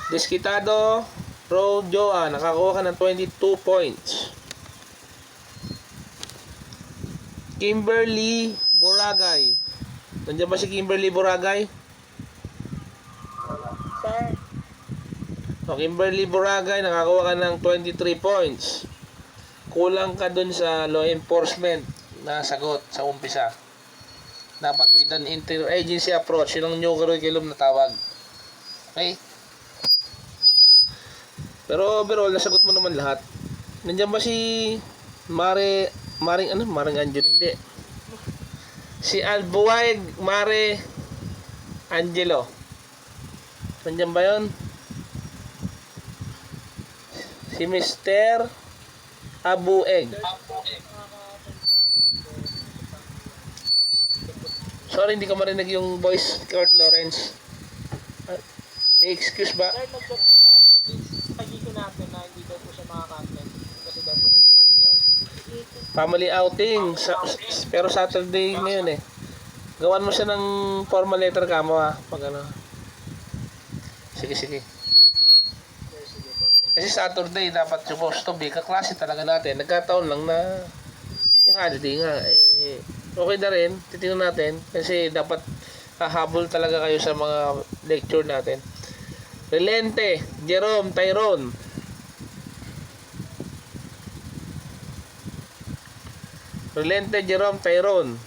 Desquitado Road Joa, nakakuha ka ng 22 points. Kimberly Boragay. Nandiyan ba si Kimberly Boragay? Sir. O, Kimberly Boragay, nakakuha ka ng 23 points. Kulang ka dun sa law enforcement na sagot sa umpisa. Dapat with an interagency approach. Yun ang new curriculum na tawag. Okay? Pero overall, nasagot mo naman lahat. Nandiyan ba si Maring Angelo? Hindi. Si Albuaid Mare Angelo. Nandiyan ba yun? Si Mr. Abueg. Sorry, hindi ko marinig yung voice, Kurt Lawrence. May excuse ba? Sir, nagpag-isi natin na hindi daw po siya makaka-attend kasi daw po nasa family hour. Family outing. Pero Saturday ngayon eh. Gawan mo siya ng formal letter ka mo ha. Pag ano. Sige. Sir, sige po. Kasi Saturday dapat supposed to be kaklase talaga natin. Nagkataon lang na yung holiday nga. Eh, okay na rin. Titingnan natin. Kasi dapat hahabol talaga kayo sa mga lecture natin. Relente, Jerome, Tyrone. Relente, Jerome, Tyrone.